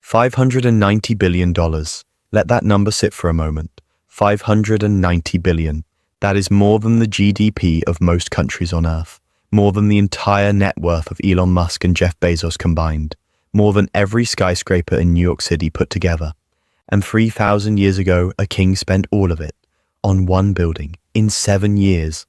$590 billion. Let that number sit for a moment. 590 billion. That is more than the GDP of most countries on Earth. More than the entire net worth of Elon Musk and Jeff Bezos combined. More than every skyscraper in New York City put together. And 3,000 years ago, a king spent all of it on one building in 7 years.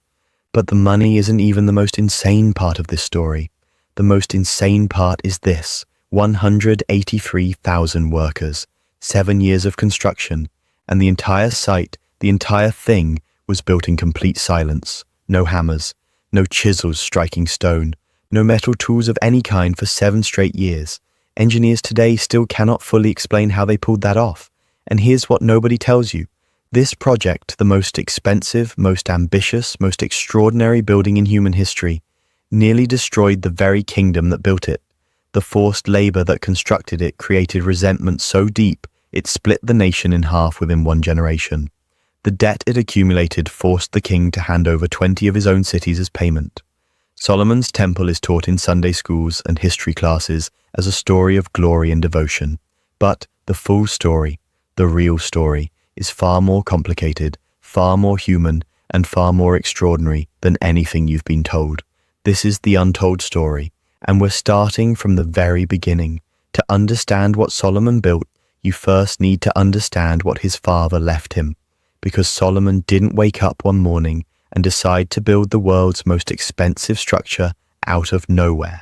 But the money isn't even the most insane part of this story. The most insane part is this: 183,000 workers, 7 years of construction, and the entire site, the entire thing, was built in complete silence. No hammers, no chisels striking stone, no metal tools of any kind for 7 straight years. Engineers today still cannot fully explain how they pulled that off. And here's what nobody tells you. This project, the most expensive, most ambitious, most extraordinary building in human history, nearly destroyed the very kingdom that built it. The forced labor that constructed it created resentment so deep it split the nation in half within 1 generation. The debt it accumulated forced the king to hand over 20 of his own cities as payment. Solomon's temple is taught in Sunday schools and history classes as a story of glory and devotion. But the full story, the real story, is far more complicated, far more human, and far more extraordinary than anything you've been told. This is the untold story, and we're starting from the very beginning. To understand what Solomon built, you first need to understand what his father left him, because Solomon didn't wake up one morning and decide to build the world's most expensive structure out of nowhere.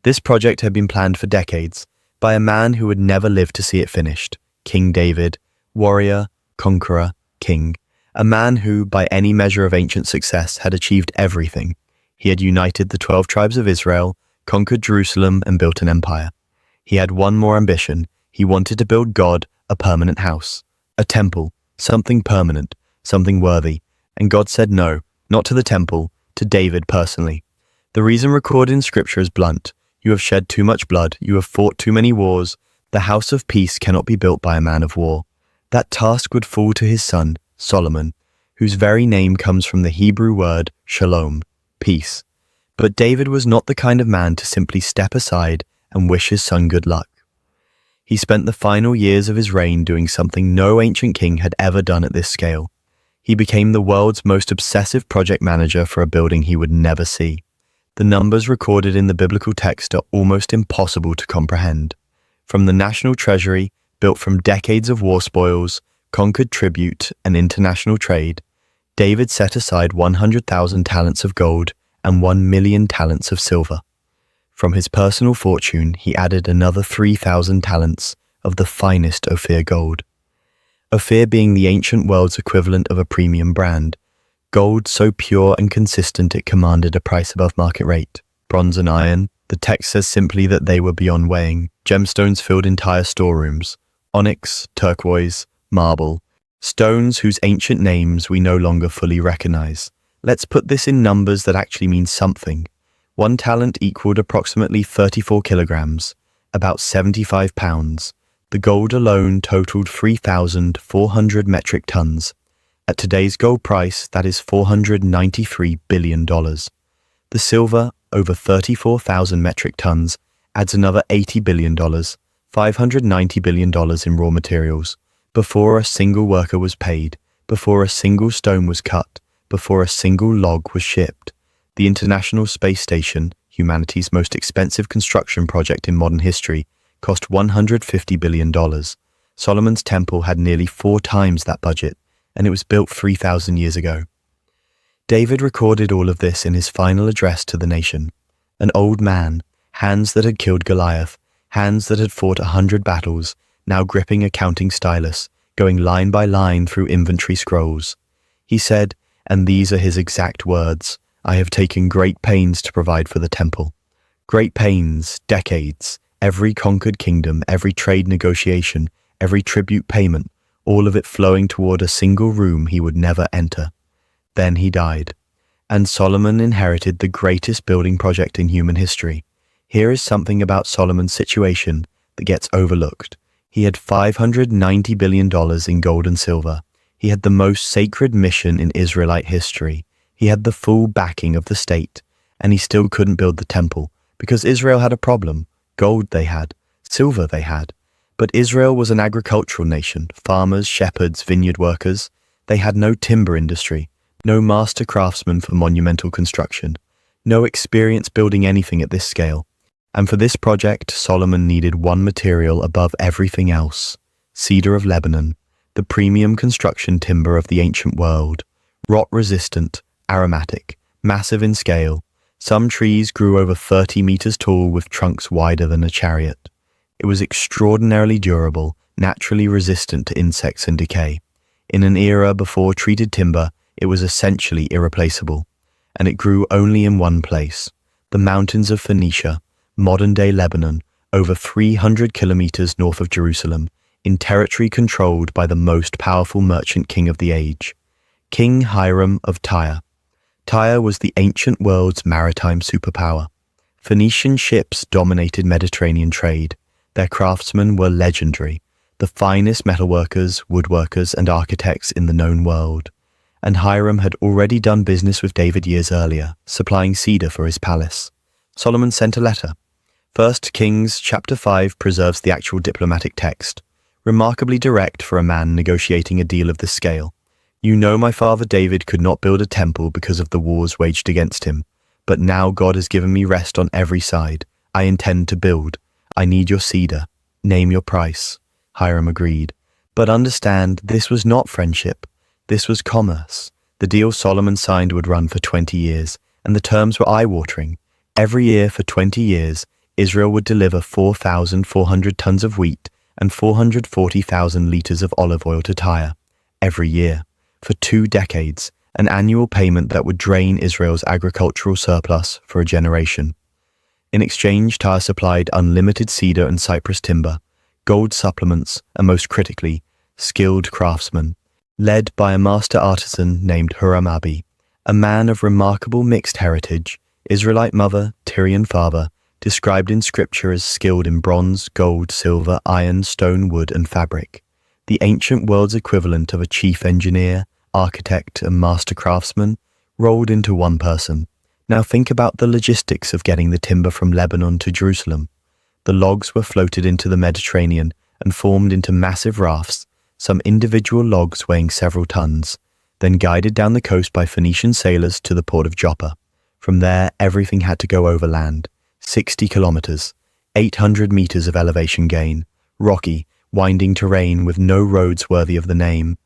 This project had been planned for decades by a man who would never live to see it finished, King David, warrior, conqueror, king, a man who, by any measure of ancient success, had achieved everything. He had united the 12 tribes of Israel, conquered Jerusalem, and built an empire. He had one more ambition. He wanted to build God a permanent house, a temple, something permanent, something worthy. And God said no, not to the temple, to David personally. The reason recorded in Scripture is blunt. You have shed too much blood. You have fought too many wars. The house of peace cannot be built by a man of war. That task would fall to his son, Solomon, whose very name comes from the Hebrew word shalom, peace. But David was not the kind of man to simply step aside and wish his son good luck. He spent the final years of his reign doing something no ancient king had ever done at this scale. He became the world's most obsessive project manager for a building he would never see. The numbers recorded in the biblical text are almost impossible to comprehend. From the national treasury, built from decades of war spoils, conquered tribute, and international trade, David set aside 100,000 talents of gold and 1 million talents of silver. From his personal fortune, he added another 3,000 talents of the finest Ophir gold. Ophir being the ancient world's equivalent of a premium brand, gold so pure and consistent it commanded a price above market rate. Bronze and iron, the text says simply that they were beyond weighing. Gemstones filled entire storerooms. Onyx, turquoise, marble, stones whose ancient names we no longer fully recognize. Let's put this in numbers that actually mean something. 1 talent equaled approximately 34 kilograms, about 75 pounds. The gold alone totaled 3,400 metric tons. At today's gold price, that is $493 billion. The silver, over 34,000 metric tons, adds another $80 billion, $590 billion in raw materials, before a single worker was paid, before a single stone was cut, before a single log was shipped. The International Space Station, humanity's most expensive construction project in modern history, cost $150 billion. Solomon's temple had nearly 4 times that budget, and it was built 3,000 years ago. David recorded all of this in his final address to the nation. An old man, hands that had killed Goliath, hands that had fought 100 battles, now gripping a counting stylus, going line by line through inventory scrolls. He said, and these are his exact words, "I have taken great pains to provide for the temple." Great pains, decades, every conquered kingdom, every trade negotiation, every tribute payment, all of it flowing toward a single room he would never enter. Then he died, and Solomon inherited the greatest building project in human history. Here is something about Solomon's situation that gets overlooked. He had $590 billion in gold and silver. He had the most sacred mission in Israelite history. He had the full backing of the state, and he still couldn't build the temple because Israel had a problem. Gold they had, silver they had, But Israel was an agricultural nation, farmers, shepherds, vineyard workers. They had no timber industry, no master craftsmen for monumental construction, no experience building anything at this scale. And for this project, Solomon needed one material above everything else: cedar of Lebanon, the premium construction timber of the ancient world, rot-resistant, aromatic, massive in scale. Some trees grew over 30 meters tall with trunks wider than a chariot. It was extraordinarily durable, naturally resistant to insects and decay. In an era before treated timber, it was essentially irreplaceable. And it grew only in one place: the mountains of Phoenicia, modern-day Lebanon, over 300 kilometers north of Jerusalem, in territory controlled by the most powerful merchant king of the age, King Hiram of Tyre. Tyre was the ancient world's maritime superpower. Phoenician ships dominated Mediterranean trade. Their craftsmen were legendary, the finest metalworkers, woodworkers, and architects in the known world. And Hiram had already done business with David years earlier, supplying cedar for his palace. Solomon sent a letter. 1 Kings chapter 5 preserves the actual diplomatic text, remarkably direct for a man negotiating a deal of this scale. You know my father David could not build a temple because of the wars waged against him, but now God has given me rest on every side. I intend to build. I need your cedar. Name your price. Hiram agreed. But understand, this was not friendship. This was commerce. The deal Solomon signed would run for 20 years, and the terms were eye-watering. Every year for 20 years, Israel would deliver 4,400 tons of wheat and 440,000 liters of olive oil to Tyre. Every year. For 2 decades, an annual payment that would drain Israel's agricultural surplus for a generation. In exchange, Tyre supplied unlimited cedar and cypress timber, gold supplements, and most critically, skilled craftsmen, led by a master artisan named Huram-Abi, a man of remarkable mixed heritage, Israelite mother, Tyrian father, described in scripture as skilled in bronze, gold, silver, iron, stone, wood, and fabric, the ancient world's equivalent of a chief engineer, architect, and master craftsman, rolled into one person. Now think about the logistics of getting the timber from Lebanon to Jerusalem. The logs were floated into the Mediterranean and formed into massive rafts, some individual logs weighing several tons, then guided down the coast by Phoenician sailors to the port of Joppa. From there, everything had to go overland. 60 kilometers, 800 meters of elevation gain, rocky, winding terrain with no roads worthy of the name.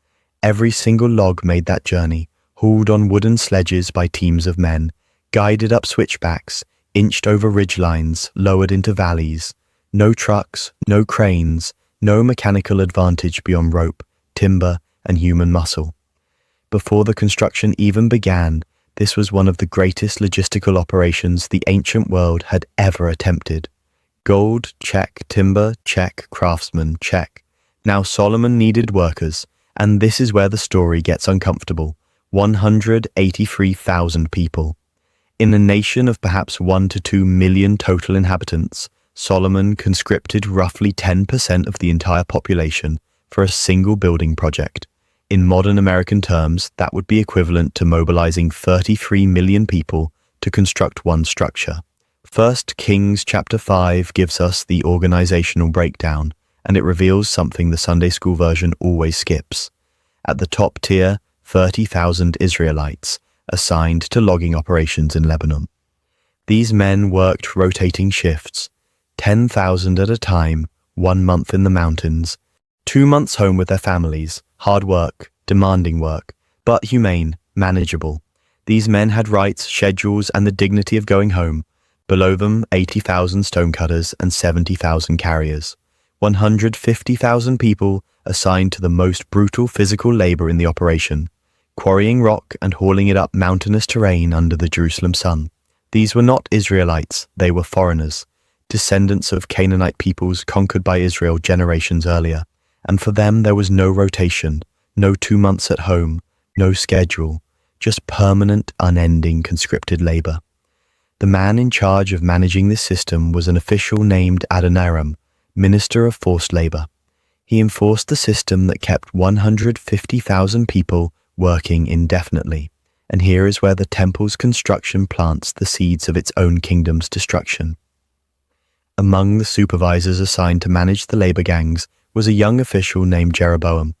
Every single log made that journey, hauled on wooden sledges by teams of men, guided up switchbacks, inched over ridgelines, lowered into valleys. No trucks, no cranes, no mechanical advantage beyond rope, timber, and human muscle. Before the construction even began, this was one of the greatest logistical operations the ancient world had ever attempted. Gold, check. Timber, check. Craftsmen, check. Now Solomon needed workers, and this is where the story gets uncomfortable. 183,000 people. In a nation of perhaps 1 to 2 million total inhabitants, Solomon conscripted roughly 10% of the entire population for a single building project. In modern American terms, that would be equivalent to mobilizing 33 million people to construct one structure. 1 Kings chapter 5 gives us the organizational breakdown, and it reveals something the Sunday school version always skips. At the top tier, 30,000 Israelites assigned to logging operations in Lebanon. These men worked rotating shifts, 10,000 at a time, 1 month in the mountains, 2 months home with their families. Hard work, demanding work, but humane, manageable. These men had rights, schedules, and the dignity of going home. Below them, 80,000 stonecutters and 70,000 carriers. 150,000 people assigned to the most brutal physical labor in the operation, quarrying rock and hauling it up mountainous terrain under the Jerusalem sun. These were not Israelites, they were foreigners, descendants of Canaanite peoples conquered by Israel generations earlier. And for them there was no rotation, no 2 months at home, no schedule, just permanent, unending conscripted labor. The man in charge of managing this system was an official named Adoniram, Minister of Forced Labor. He enforced the system that kept 150,000 people working indefinitely. And here is where the temple's construction plants the seeds of its own kingdom's destruction. Among the supervisors assigned to manage the labor gangs was a young official named Jeroboam.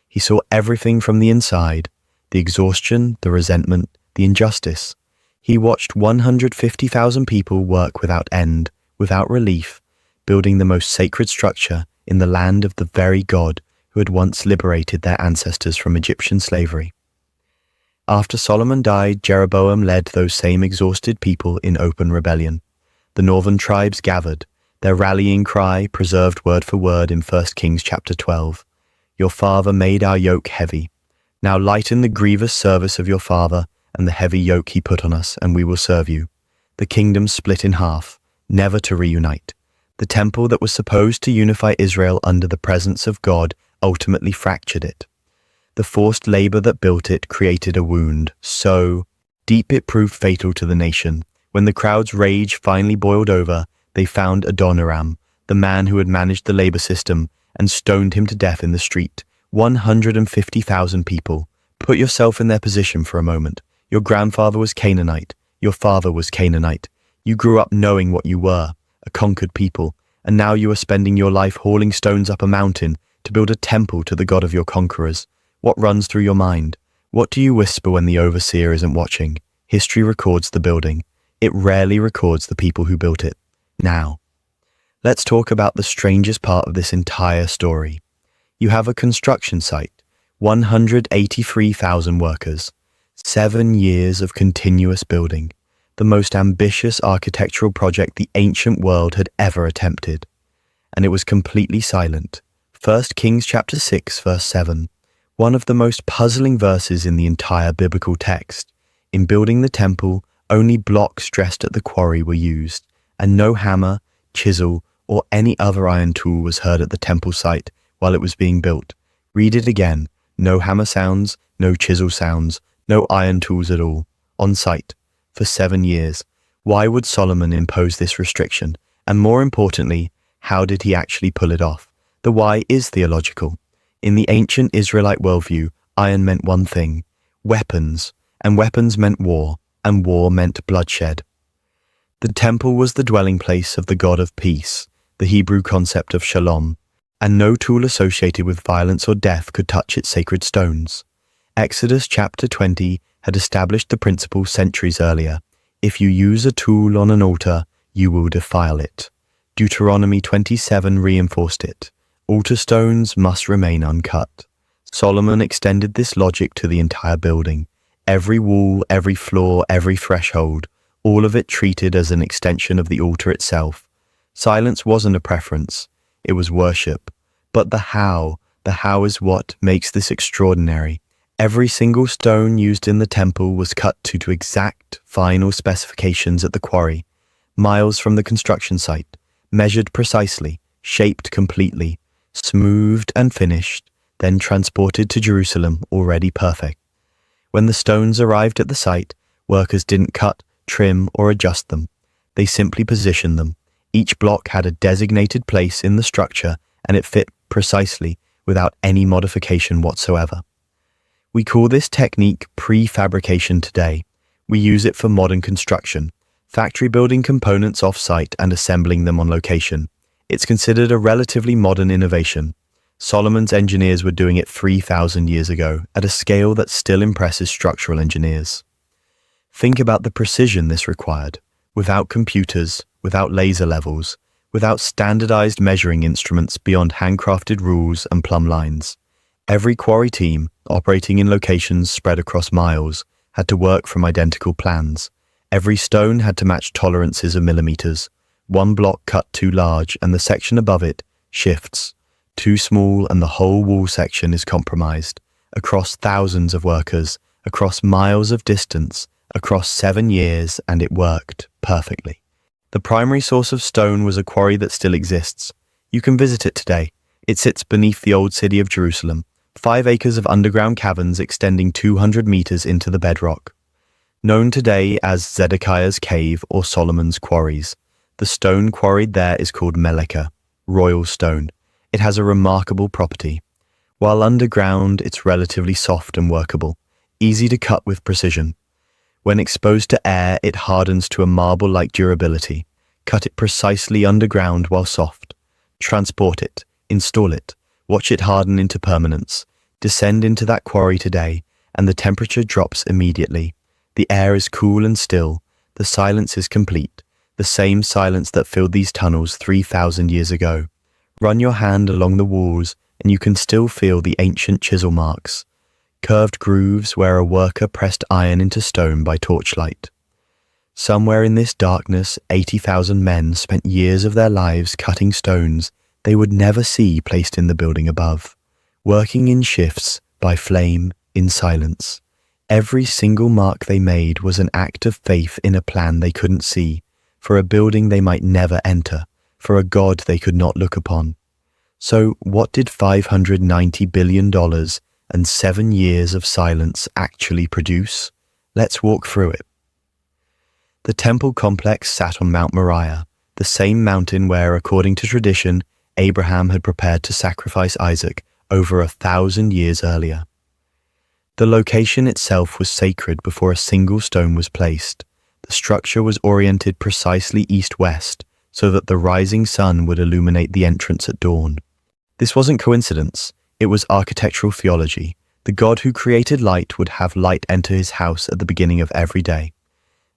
He saw everything from the inside, the exhaustion, the resentment, the injustice. He watched 150,000 people work without end, without relief, building the most sacred structure in the land of the very God who had once liberated their ancestors from Egyptian slavery. After Solomon died, Jeroboam led those same exhausted people in open rebellion. The northern tribes gathered, their rallying cry preserved word for word in 1 Kings chapter 12. Your father made our yoke heavy. Now lighten the grievous service of your father and the heavy yoke he put on us, and we will serve you. The kingdom split in half, never to reunite. The temple that was supposed to unify Israel under the presence of God ultimately fractured it. The forced labor that built it created a wound so deep it proved fatal to the nation. When the crowd's rage finally boiled over, they found Adoniram, the man who had managed the labor system, and stoned him to death in the street. 150,000 people. Put yourself in their position for a moment. Your grandfather was Canaanite. Your father was Canaanite. You grew up knowing what you were, a conquered people, and now you are spending your life hauling stones up a mountain to build a temple to the God of your conquerors. What runs through your mind? What do you whisper when the overseer isn't watching? History records the building. It rarely records the people who built it. Now, let's talk about the strangest part of this entire story. You have a construction site, 183,000 workers, 7 years of continuous building, the most ambitious architectural project the ancient world had ever attempted. And it was completely silent. 1 Kings chapter 6, verse 7, one of the most puzzling verses in the entire biblical text. In building the temple, only blocks dressed at the quarry were used, and no hammer, chisel, or any other iron tool was heard at the temple site while it was being built. Read it again. No hammer sounds, no chisel sounds, no iron tools at all, on site, for 7 years. Why would Solomon impose this restriction? And more importantly, how did he actually pull it off? The why is theological. In the ancient Israelite worldview, iron meant one thing, weapons, and weapons meant war, and war meant bloodshed. The temple was the dwelling place of the God of peace, the Hebrew concept of shalom, and no tool associated with violence or death could touch its sacred stones. Exodus chapter 20 had established the principle centuries earlier. If you use a tool on an altar, you will defile it. Deuteronomy 27 reinforced it. Altar stones must remain uncut. Solomon extended this logic to the entire building. Every wall, every floor, every threshold, all of it treated as an extension of the altar itself. Silence wasn't a preference, it was worship. But the how is what makes this extraordinary. Every single stone used in the temple was cut to exact final specifications at the quarry, miles from the construction site, measured precisely, shaped completely, smoothed and finished, then transported to Jerusalem already perfect. When the stones arrived at the site, workers didn't cut, trim, or adjust them. They simply positioned them. Each block had a designated place in the structure, and it fit precisely without any modification whatsoever. We call this technique prefabrication today. We use it for modern construction, factory building components off-site and assembling them on location. It's considered a relatively modern innovation. Solomon's engineers were doing it 3,000 years ago at a scale that still impresses structural engineers. Think about the precision this required. Without computers, without laser levels, without standardized measuring instruments beyond handcrafted rules and plumb lines. Every quarry team, operating in locations spread across miles, had to work from identical plans. Every stone had to match tolerances of millimeters. One block cut too large and the section above it shifts. Too small and the whole wall section is compromised. Across thousands of workers, across miles of distance, across 7 years, and it worked perfectly. The primary source of stone was a quarry that still exists. You can visit it today. It sits beneath the old city of Jerusalem, 5 acres of underground caverns extending 200 meters into the bedrock. Known today as Zedekiah's Cave or Solomon's Quarries, the stone quarried there is called meleka, royal stone. It has a remarkable property. While underground, it's relatively soft and workable, easy to cut with precision. When exposed to air, it hardens to a marble-like durability, cut it precisely underground while soft. Transport it, install it, watch it harden into permanence. Descend into that quarry today, and the temperature drops immediately. The air is cool and still. The silence is complete, the same silence that filled these tunnels 3,000 years ago. Run your hand along the walls, and you can still feel the ancient chisel marks, curved grooves where a worker pressed iron into stone by torchlight. Somewhere in this darkness, 80,000 men spent years of their lives cutting stones they would never see placed in the building above, working in shifts, by flame, in silence. Every single mark they made was an act of faith in a plan they couldn't see, for a building they might never enter, for a God they could not look upon. So what did $590 billion and 7 years of silence actually produce? Let's walk through it. The temple complex sat on Mount Moriah, the same mountain where, according to tradition, Abraham had prepared to sacrifice Isaac over 1,000 years earlier. The location itself was sacred before a single stone was placed. The structure was oriented precisely east-west, so that the rising sun would illuminate the entrance at dawn. This wasn't coincidence, it was architectural theology. The God who created light would have light enter his house at the beginning of every day.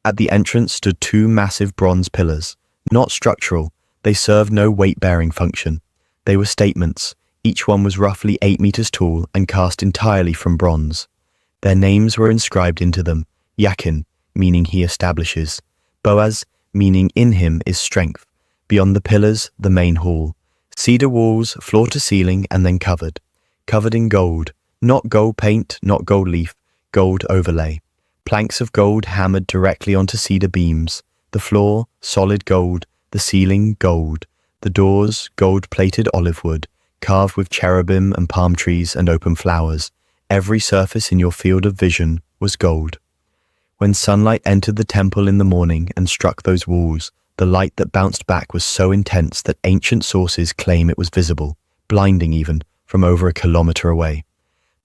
At the entrance stood 2 massive bronze pillars. Not structural, they served no weight-bearing function. They were statements. Each one was roughly 8 meters tall and cast entirely from bronze. Their names were inscribed into them: Yakin, meaning he establishes; Boaz, meaning in him is strength; beyond the pillars, the main hall. Cedar walls, floor to ceiling, and then covered in gold. Not gold paint, not gold leaf, gold overlay. Planks of gold hammered directly onto cedar beams. The floor, solid gold. The ceiling, gold. The doors, gold-plated olive wood, carved with cherubim and palm trees and open flowers. Every surface in your field of vision was gold. When sunlight entered the temple in the morning and struck those walls, the light that bounced back was so intense that ancient sources claim it was visible, blinding even, from over a kilometer away.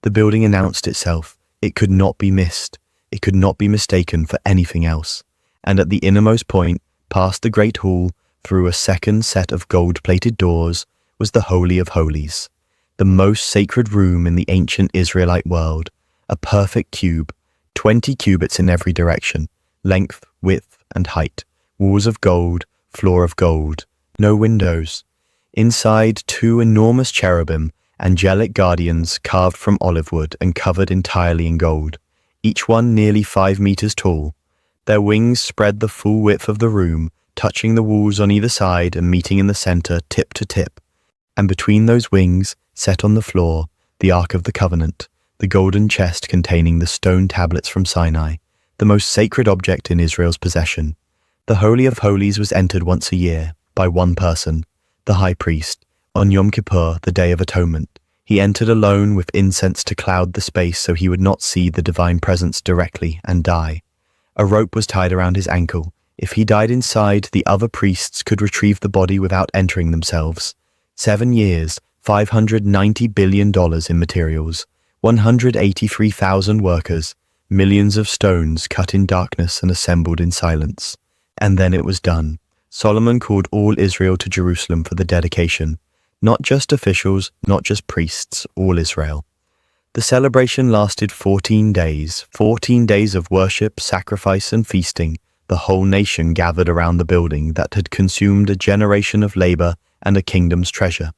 The building announced itself. It could not be missed. It could not be mistaken for anything else. And at the innermost point, past the great hall, through a second set of gold-plated doors, was the Holy of Holies, the most sacred room in the ancient Israelite world, a perfect cube, 20 cubits in every direction, length, width, and height, walls of gold, floor of gold, no windows. Inside, 2 enormous cherubim, angelic guardians carved from olive wood and covered entirely in gold, each one nearly 5 meters tall. Their wings spread the full width of the room, touching the walls on either side and meeting in the center, tip to tip. And between those wings, set on the floor, the Ark of the Covenant, the golden chest containing the stone tablets from Sinai, the most sacred object in Israel's possession. The Holy of Holies was entered once a year, by one person, the high priest, on Yom Kippur, the Day of Atonement. He entered alone with incense to cloud the space so he would not see the divine presence directly and die. A rope was tied around his ankle. If he died inside, the other priests could retrieve the body without entering themselves. 7 years, $590 billion in materials, 183,000 workers, millions of stones cut in darkness and assembled in silence. And then it was done. Solomon called all Israel to Jerusalem for the dedication. Not just officials, not just priests, all Israel. The celebration lasted 14 days, 14 days of worship, sacrifice, and feasting. The whole nation gathered around the building that had consumed a generation of labor and a kingdom's treasure.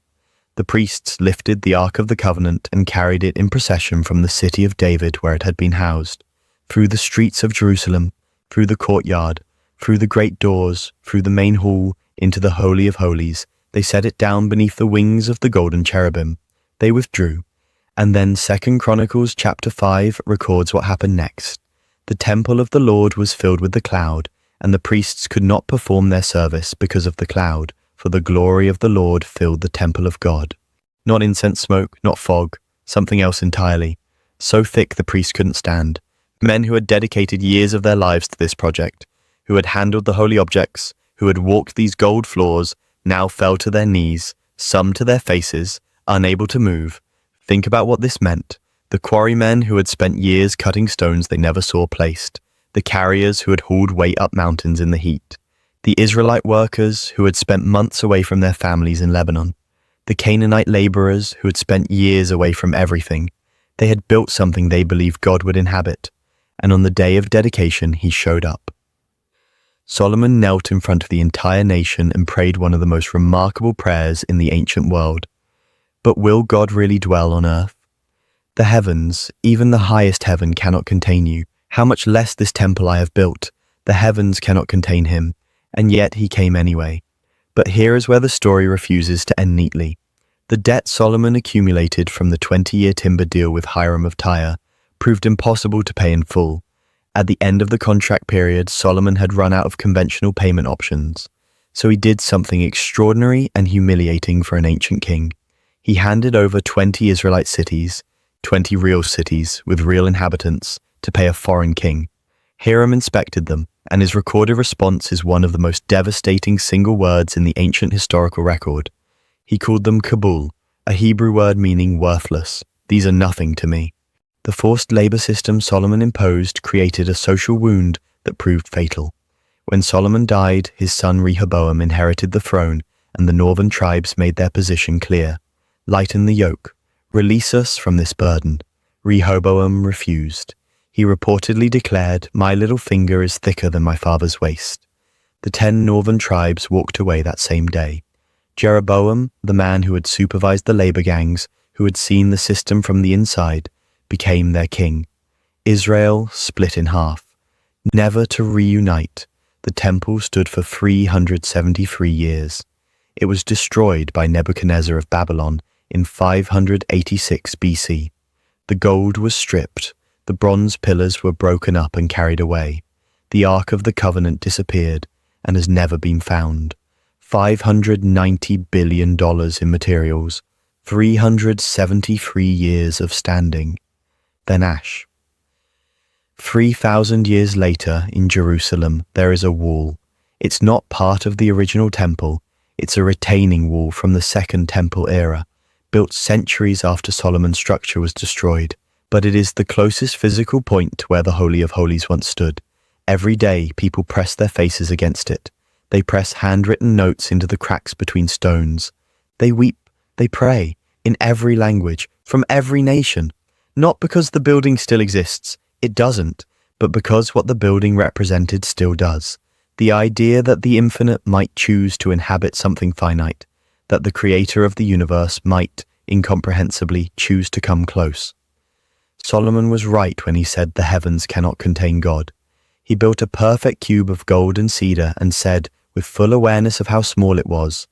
The priests lifted the Ark of the Covenant and carried it in procession from the city of David where it had been housed, through the streets of Jerusalem, through the courtyard, through the great doors, through the main hall, into the Holy of Holies. They set it down beneath the wings of the golden cherubim. They withdrew. And then 2 Chronicles chapter 5 records what happened next. The temple of the Lord was filled with the cloud, and the priests could not perform their service because of the cloud, for the glory of the Lord filled the temple of God. Not incense smoke, not fog, something else entirely. So thick the priests couldn't stand. Men who had dedicated years of their lives to this project, who had handled the holy objects, who had walked these gold floors, now fell to their knees, some to their faces, unable to move. Think about what this meant. The quarrymen who had spent years cutting stones they never saw placed. The carriers who had hauled weight up mountains in the heat. The Israelite workers who had spent months away from their families in Lebanon. The Canaanite laborers who had spent years away from everything. They had built something they believed God would inhabit, and on the day of dedication he showed up. Solomon knelt in front of the entire nation and prayed one of the most remarkable prayers in the ancient world. But will God really dwell on earth? The heavens, even the highest heaven, cannot contain you. How much less this temple I have built? The heavens cannot contain him, and yet he came anyway. But here is where the story refuses to end neatly. The debt Solomon accumulated from the 20-year timber deal with Hiram of Tyre proved impossible to pay in full. At the end of the contract period, Solomon had run out of conventional payment options. So he did something extraordinary and humiliating for an ancient king. He handed over 20 Israelite cities, 20 real cities with real inhabitants, to pay a foreign king. Hiram inspected them, and his recorded response is one of the most devastating single words in the ancient historical record. He called them Kabul, a Hebrew word meaning worthless. These are nothing to me. The forced labor system Solomon imposed created a social wound that proved fatal. When Solomon died, his son Rehoboam inherited the throne, and the northern tribes made their position clear. Lighten the yoke. Release us from this burden. Rehoboam refused. He reportedly declared, "My little finger is thicker than my father's waist." The 10 northern tribes walked away that same day. Jeroboam, the man who had supervised the labor gangs, who had seen the system from the inside, became their king. Israel split in half, never to reunite. The temple stood for 373 years. It was destroyed by Nebuchadnezzar of Babylon in 586 BC. The gold was stripped, the bronze pillars were broken up and carried away. The Ark of the Covenant disappeared and has never been found. $590 billion in materials, 373 years of standing. Then ash. 3,000 years later, in Jerusalem, there is a wall. It's not part of the original temple. It's a retaining wall from the Second Temple era, built centuries after Solomon's structure was destroyed. But it is the closest physical point to where the Holy of Holies once stood. Every day, people press their faces against it. They press handwritten notes into the cracks between stones. They weep, they pray, in every language, from every nation. Not because the building still exists, it doesn't, but because what the building represented still does. The idea that the infinite might choose to inhabit something finite, that the creator of the universe might, incomprehensibly, choose to come close. Solomon was right when he said the heavens cannot contain God. He built a perfect cube of gold and cedar and said, with full awareness of how small it was,